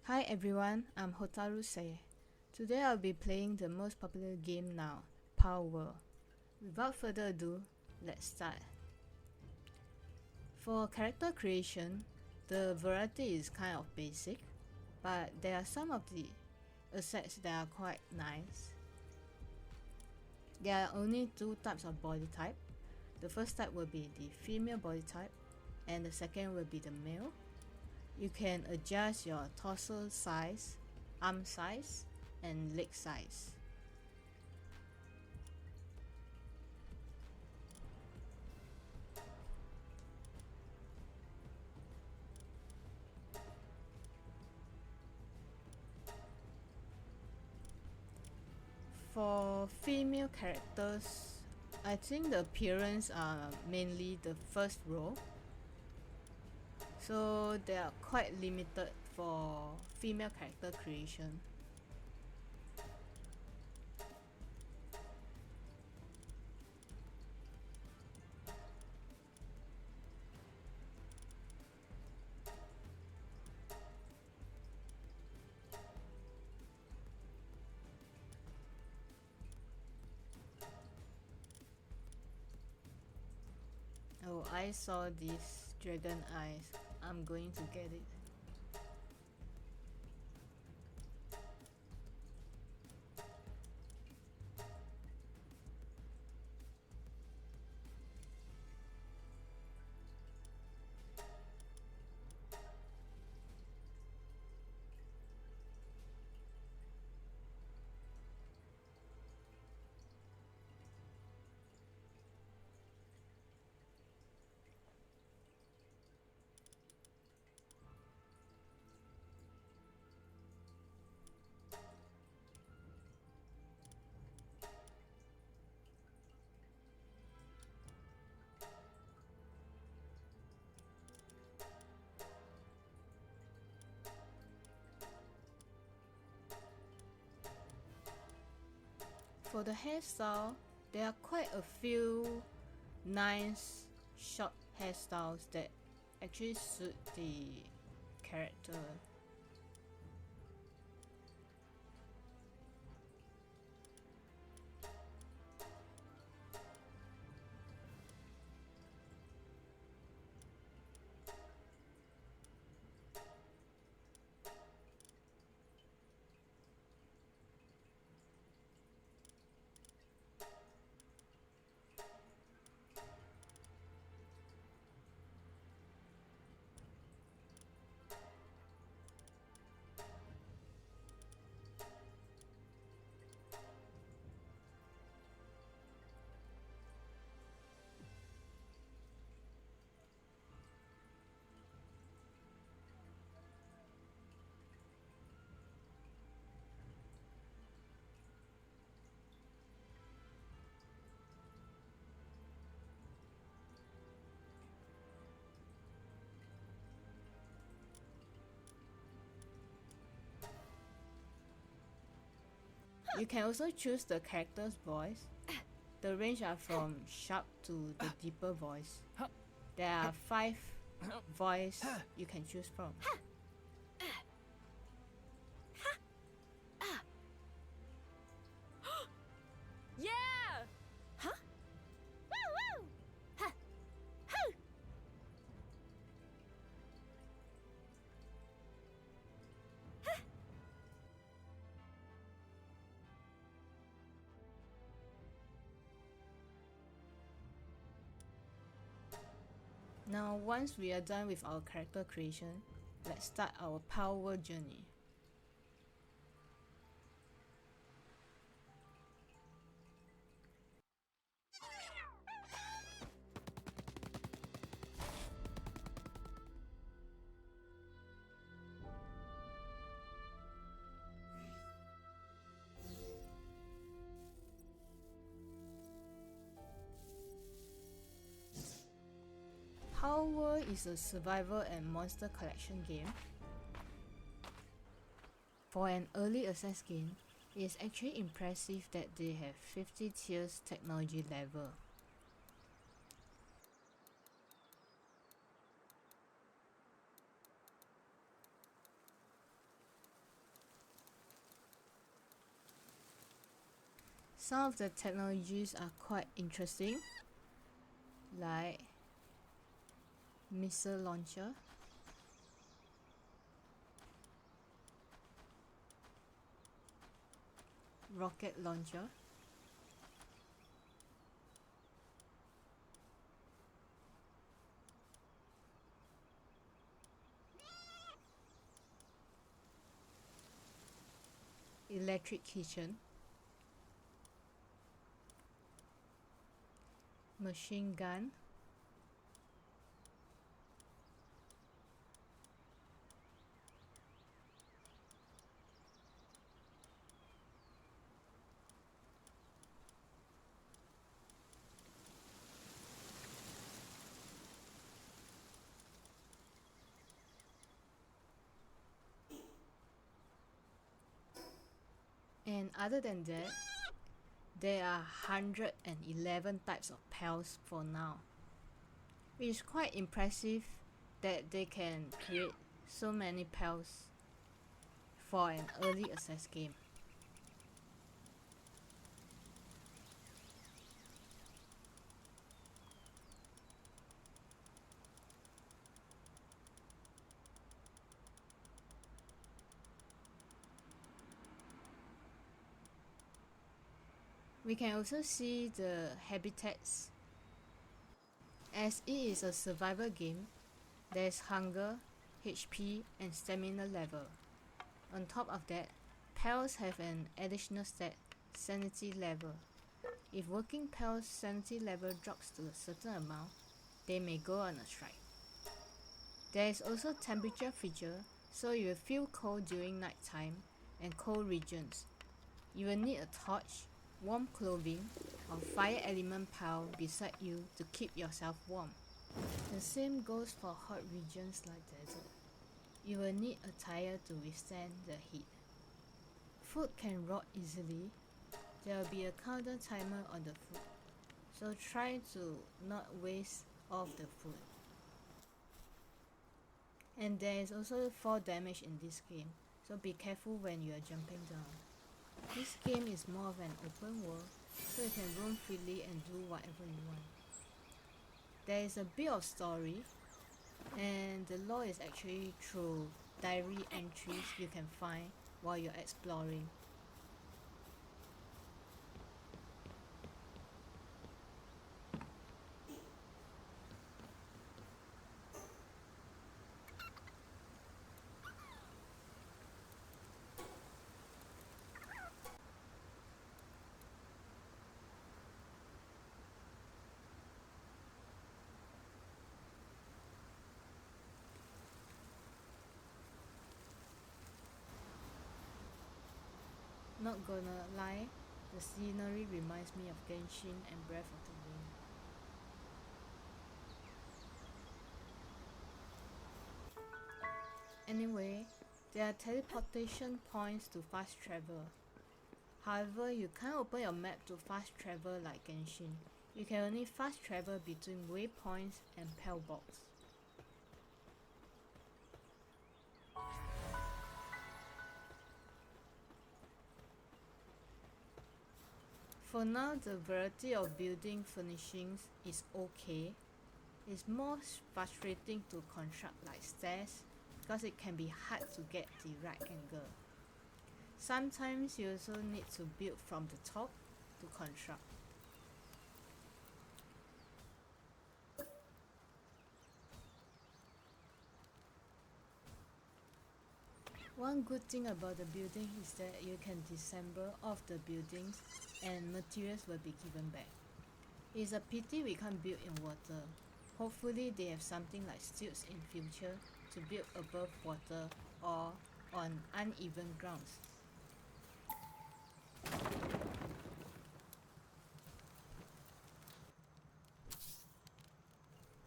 Hi everyone, I'm Hotaru Sei. Today I'll be playing the most popular game now, Palworld. Without further ado, let's start. For character creation, the variety is kind of basic, but there are some of the assets that are quite nice. There are only two types of body type. The first type will be the female body type, and the second will be the male. You can adjust your torso size, arm size, and leg size. For female characters, I think the appearance are mainly the first row, so they are quite limited for female character creation. Oh, I saw this dragon eyes. I'm going to get it. For the hairstyle, there are quite a few nice short hairstyles that actually suit the character. You can also choose the character's voice. The range are from sharp to the deeper voice. There are 5 voice you can choose from. Yeah! Huh? Woo woo! Ha! Hoo! Now once we are done with our character creation, let's start our Palworld journey. Palworld is a survival and monster collection game. For an early access game, it is actually impressive that they have 50 tiers technology level. Some of the technologies are quite interesting, like missile launcher, rocket launcher, electric kitchen, machine gun, and other than that, there are 111 types of pals for now, which is quite impressive that they can create so many pals for an early access game. We can also see the habitats. As it is a survival game, there's hunger, HP and stamina level. On top of that, pals have an additional stat, sanity level. If working pals' sanity level drops to a certain amount, they may go on a strike. There is also temperature feature, so you will feel cold during night time and cold regions. You will need a torch, warm clothing, or fire element pile beside you to keep yourself warm. The same goes for hot regions like desert. You will need a tire to withstand the heat. Food can rot easily. There will be a countdown timer on the food, so try to not waste all the food. And there is also fall damage in this game, so be careful when you are jumping down. This game is more of an open world, so you can roam freely and do whatever you want. There is a bit of story, and the lore is actually through diary entries you can find while you're exploring. Not gonna lie, the scenery reminds me of Genshin and Breath of the Wild. Anyway, there are teleportation points to fast travel. However, you can't open your map to fast travel like Genshin. You can only fast travel between waypoints and Pal Box. For now, the variety of building furnishings is okay. It's more frustrating to construct like stairs because it can be hard to get the right angle. Sometimes you also need to build from the top to construct. One good thing about the building is that you can disassemble all the buildings and materials will be given back. It's a pity we can't build in water. Hopefully they have something like stilts in future to build above water or on uneven grounds.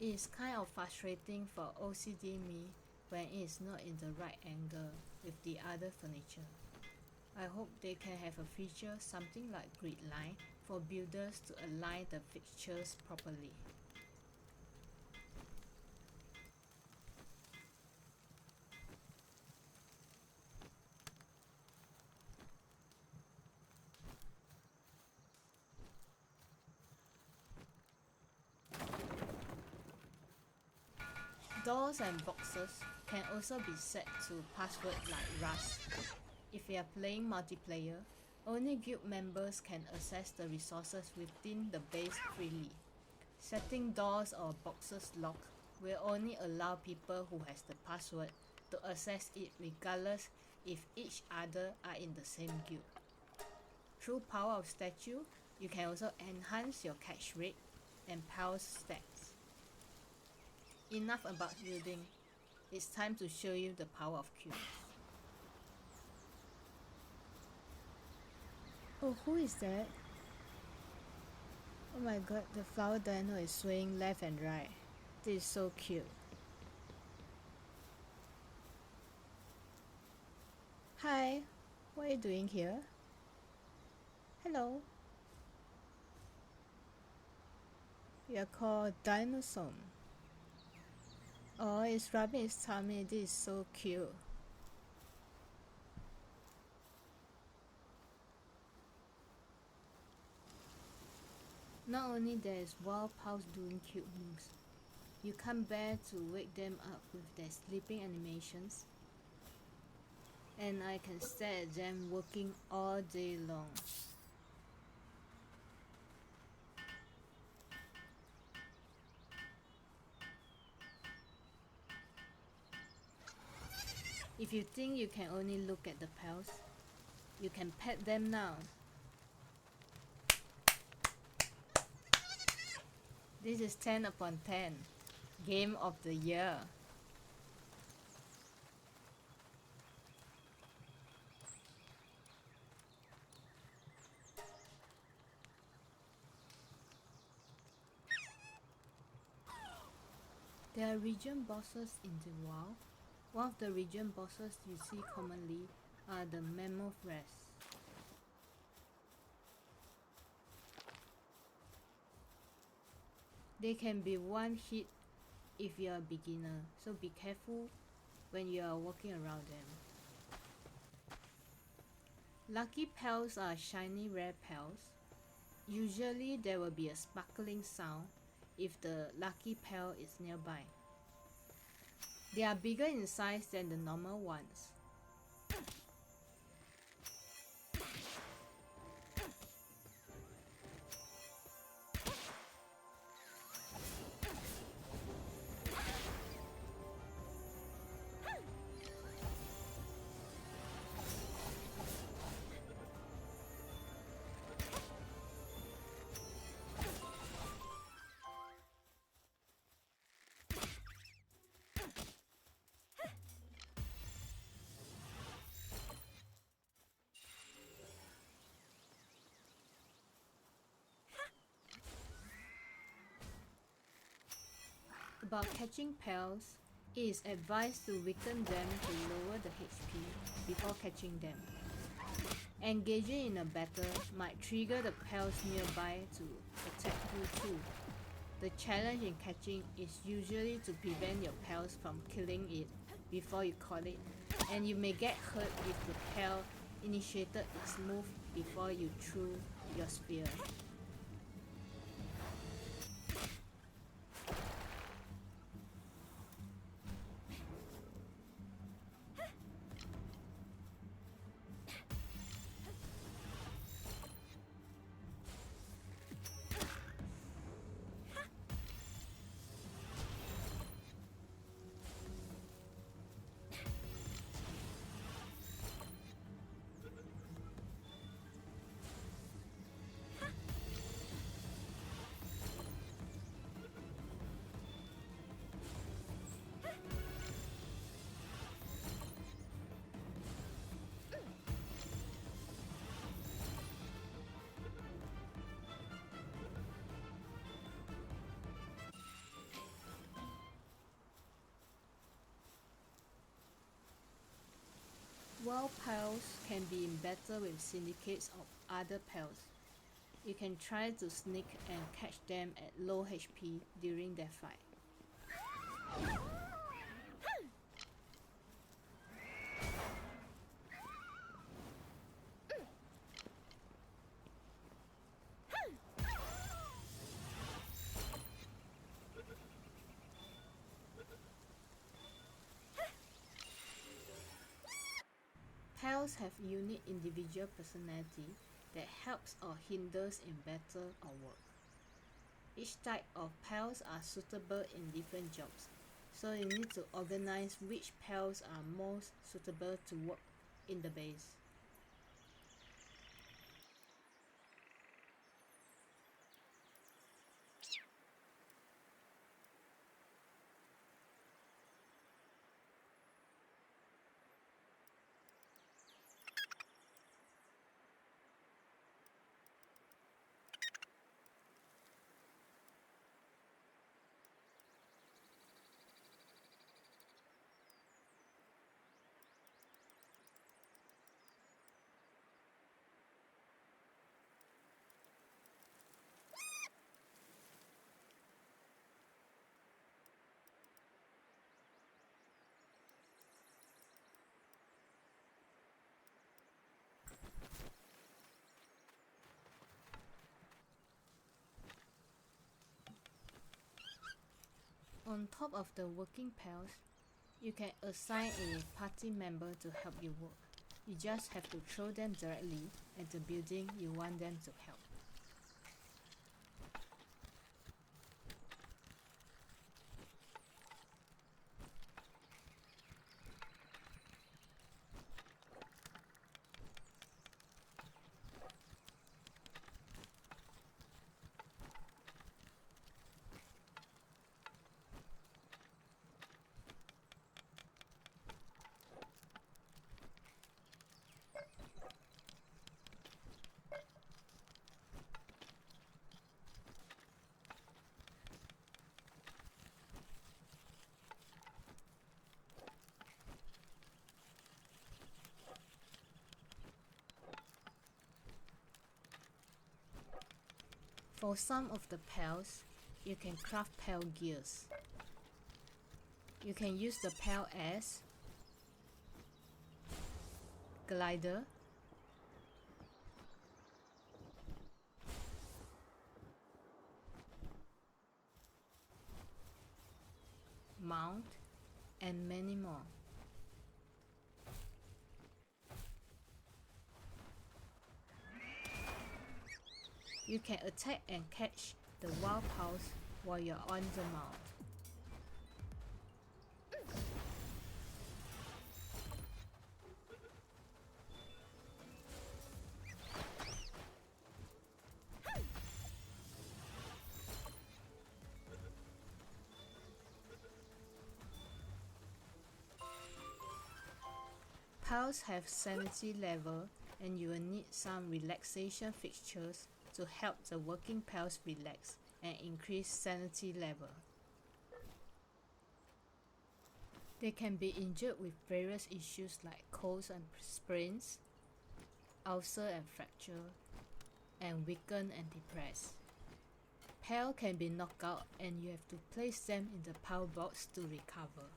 It is kind of frustrating for OCD me when it is not in the right angle with the other furniture. I hope they can have a feature something like grid line for builders to align the fixtures properly. doors and boxes can also be set to password like Rust. If you are playing multiplayer, only guild members can access the resources within the base freely. Setting doors or boxes locked will only allow people who has the password to access it regardless if each other are in the same guild. Through Power of Statue, you can also enhance your catch rate and pulse stats. Enough about building, it's time to show you the power of cubes. Oh, who is that? Oh my god, the flower dino is swaying left and right. This is so cute. Hi, what are you doing here? Hello. You are called Dinosaur. Oh, it's rubbing its tummy. This is so cute. Not only there is wild pals doing cute moves, you can't bear to wake them up with their sleeping animations, and I can stare at them working all day long. If you think you can only look at the pals, you can pet them now. This is 10 upon 10. Game of the year. There are region bosses in the WoW. One of the region bosses you see commonly are the Mammoth Rats. They can be one hit if you are a beginner, so be careful when you are walking around them. Lucky pals are shiny rare pals. Usually there will be a sparkling sound if the lucky pal is nearby. They are bigger in size than the normal ones. About catching pals, it is advised to weaken them to lower the HP before catching them. Engaging in a battle might trigger the pals nearby to attack you too. The challenge in catching is usually to prevent your pals from killing it before you caught it, and you may get hurt if the pal initiated its move before you threw your spear. While pals can be in battle with syndicates of other pals, you can try to sneak and catch them at low HP during their fight. Pals have unique individual personality that helps or hinders in battle or work. Each type of pals are suitable in different jobs, so you need to organize which pals are most suitable to work in the base. On top of the working pals, you can assign a party member to help you work. You just have to throw them directly at the building you want them to help. For some of the pals, you can craft pal gears. You can use the pal as glider, mount, and many more. You can attack and catch the wild pals while you're on the mount. Pals have sanity level, and you will need some relaxation fixtures to help the working pals relax and increase sanity level. They can be injured with various issues like colds and sprains, ulcer and fracture, and weakened and depressed. Pal can be knocked out and you have to place them in the pal box to recover.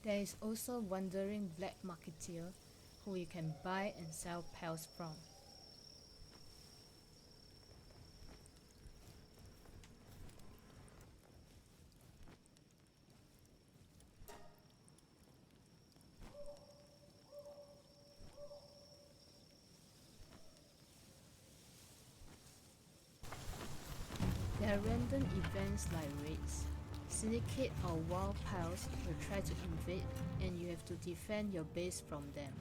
There is also Wandering Black Marketeer, who you can buy and sell pals from. There are random events like raids. Syndicate or wild pals will try to invade and you have to defend your base from them.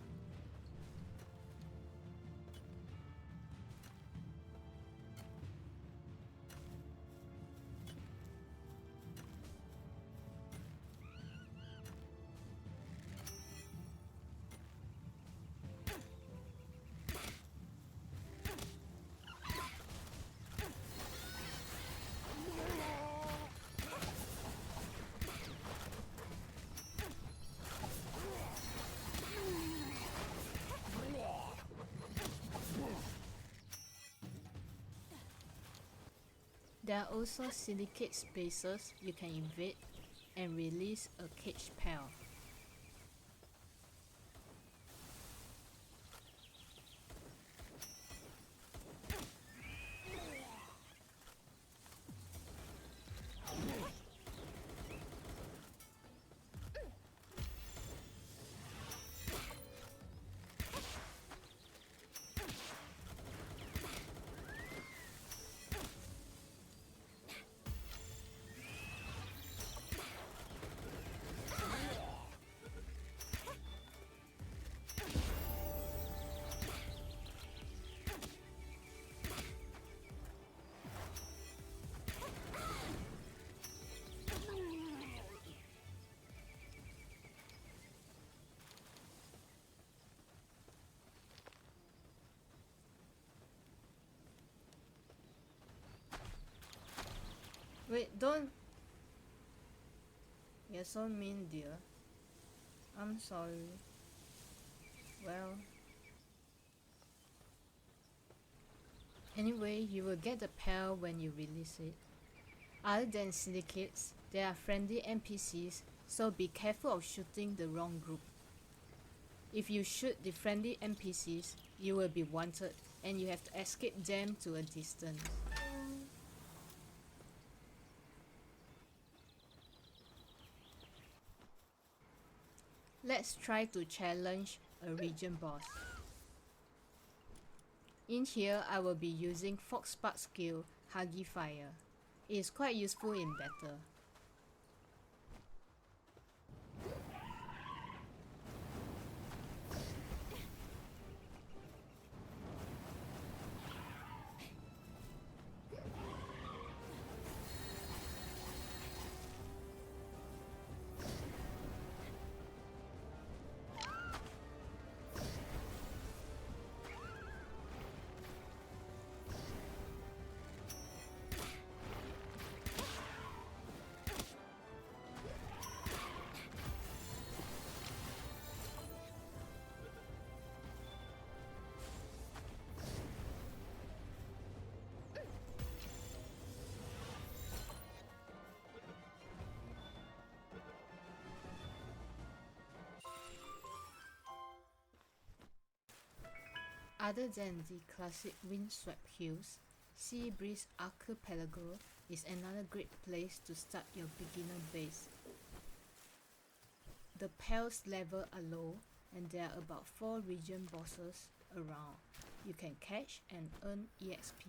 There are also syndicate spaces you can invade and release a caged pal. Wait, don't. You're so mean, dear. I'm sorry. Well. Anyway, you will get the pair when you release it. Other than syndicates, there are friendly NPCs, so be careful of shooting the wrong group. If you shoot the friendly NPCs, you will be wanted, and you have to escape them to a distance. Let's try to challenge a region boss. In here, I will be using Foxpark skill, Huggy Fire. It is quite useful in battle. Other than the classic windswept hills, Sea Breeze Archipelago is another great place to start your beginner base. The Pels level are low, and there are about 4 region bosses around. You can catch and earn EXP.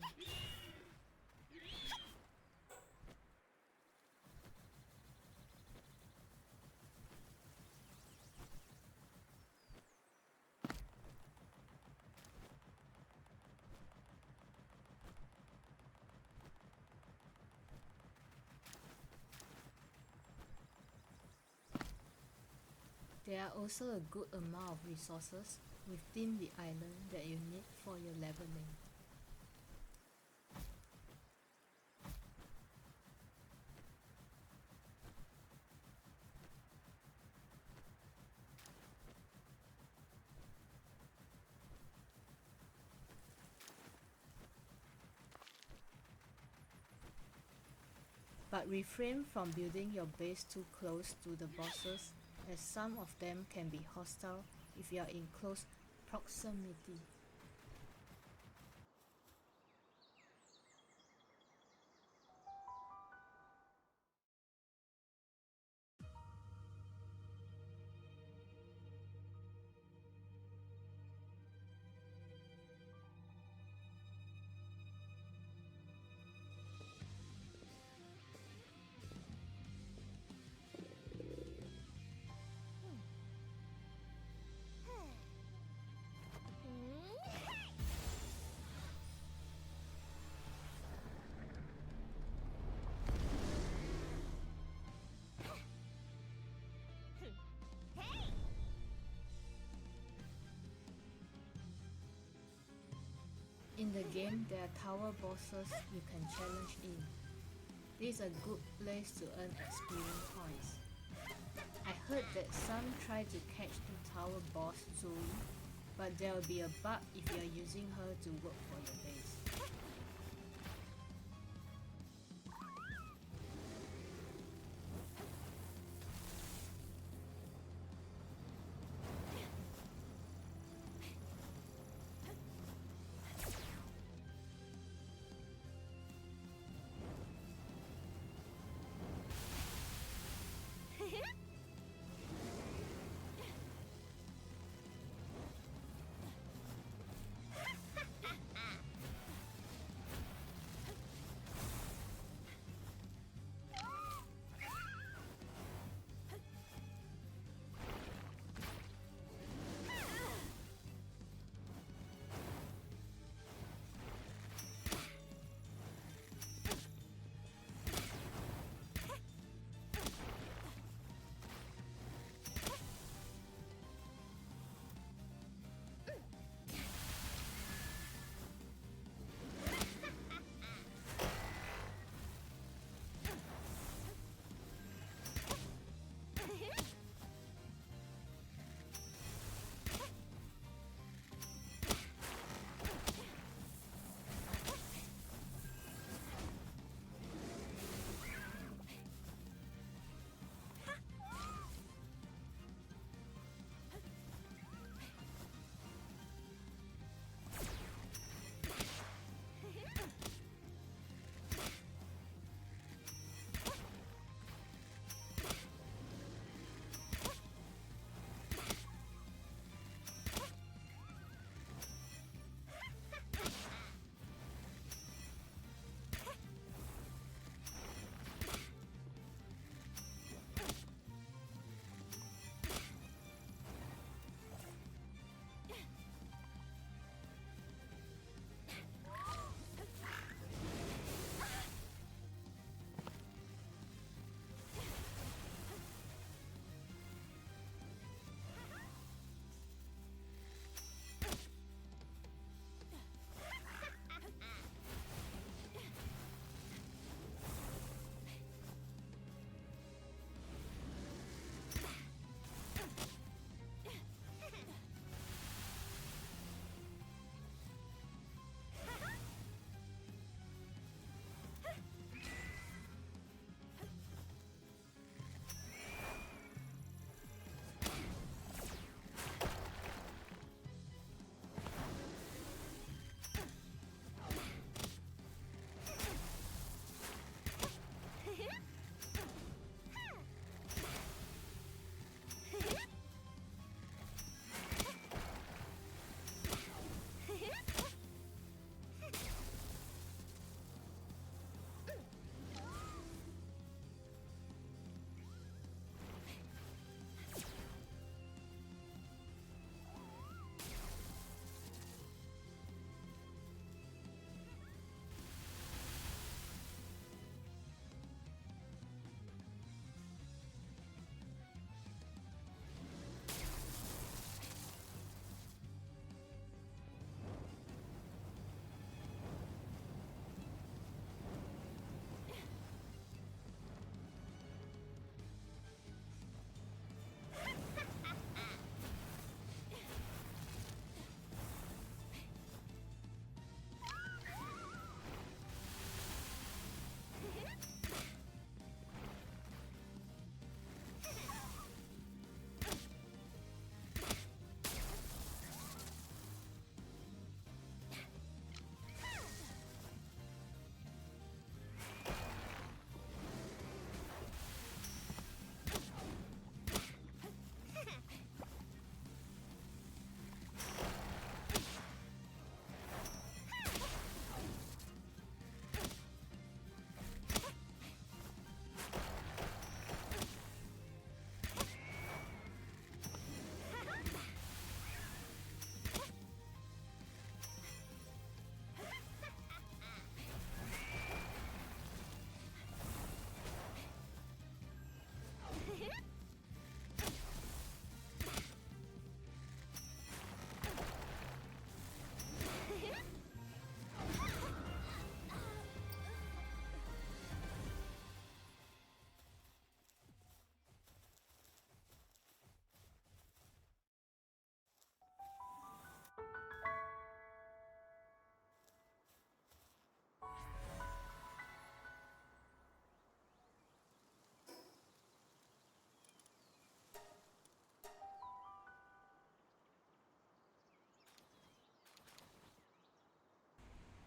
There are also a good amount of resources within the island that you need for your leveling. But refrain from building your base too close to the bosses, as some of them can be hostile if you are in close proximity. In the game, there are tower bosses you can challenge in. This is a good place to earn experience points. I heard that some try to catch the tower boss Zoe, but there will be a bug if you are using her to work for your base.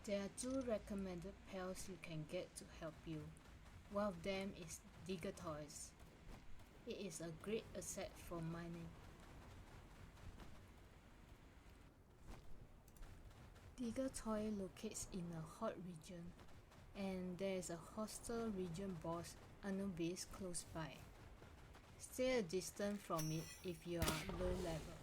There are two recommended pals you can get to help you. One of them is Diggertoys. It is a great asset for mining. Diggertoy locates in a hot region, and there is a hostile region boss Anubis close by. Stay a distance from it if you are low level.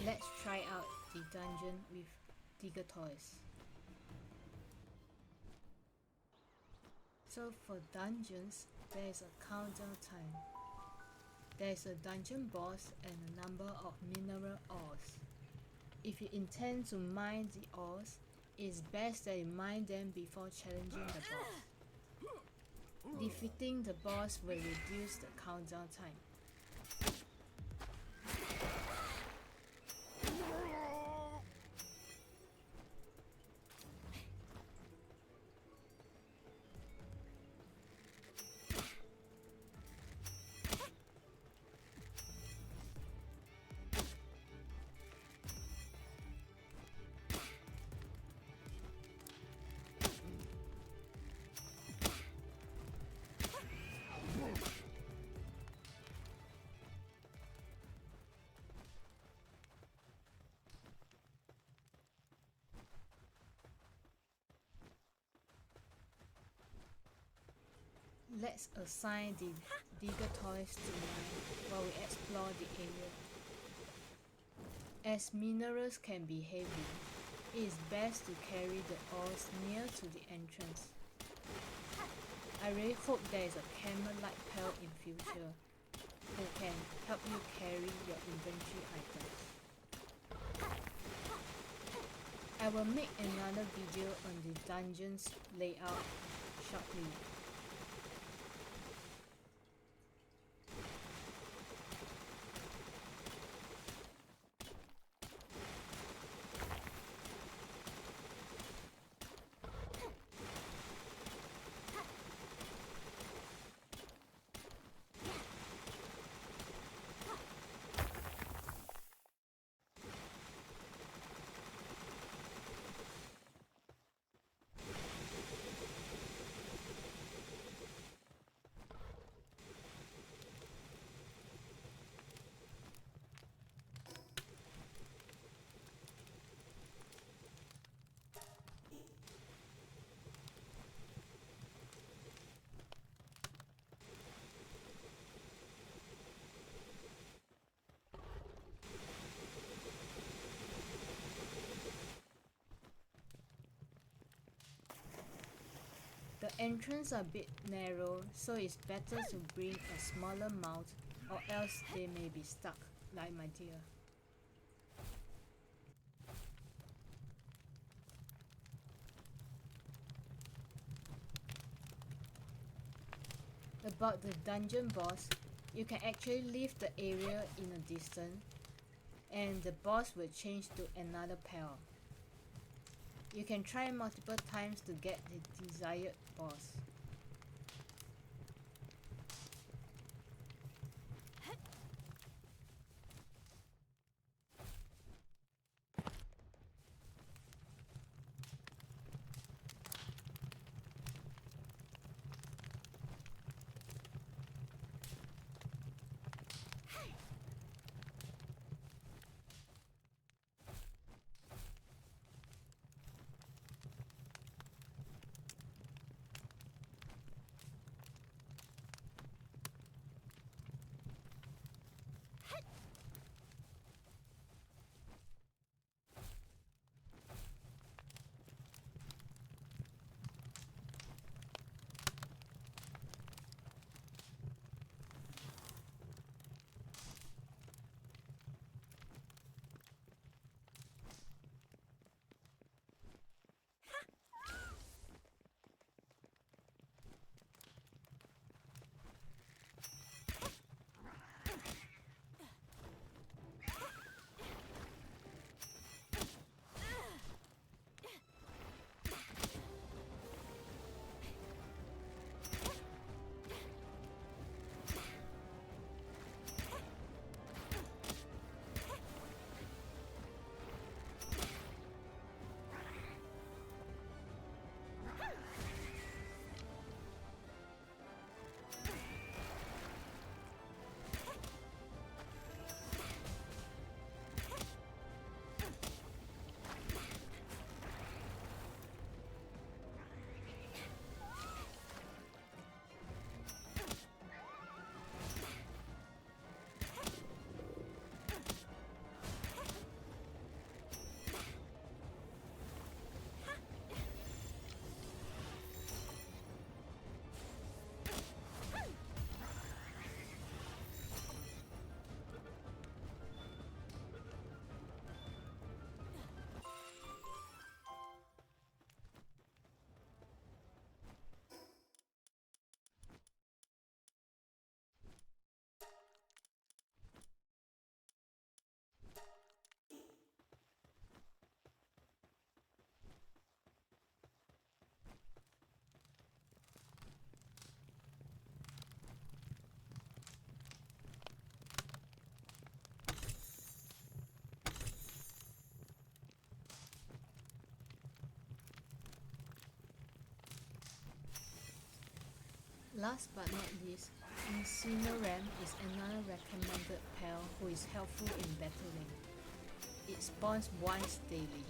Let's try out the dungeon with Diggertoys. So for dungeons, there is a countdown time. There is a dungeon boss and a number of mineral ores. If you intend to mine the ores, it's best that you mine them before challenging the boss. Defeating the boss will reduce the countdown time. Let's assign the Diggertoys to mine while we explore the area. As minerals can be heavy, it is best to carry the ores near to the entrance. I really hope there is a camel-like pal in future who can help you carry your inventory items. I will make another video on the dungeon's layout shortly. The entrance are a bit narrow, so it's better to bring a smaller mount or else they may be stuck, like my deer. About the dungeon boss, you can actually leave the area in a distance and the boss will change to another pal. You can try multiple times to get the desired boss. Last but not least, Incineram is another recommended pal who is helpful in battling. It spawns once daily.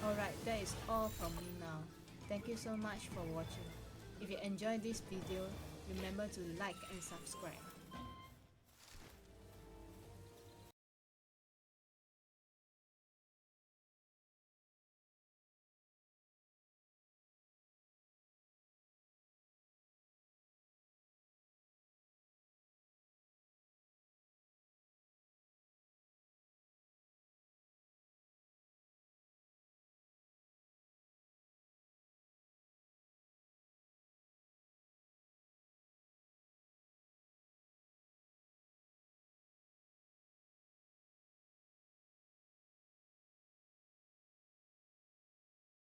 Alright, that is all from me now. Thank you so much for watching. If you enjoyed this video, remember to like and subscribe.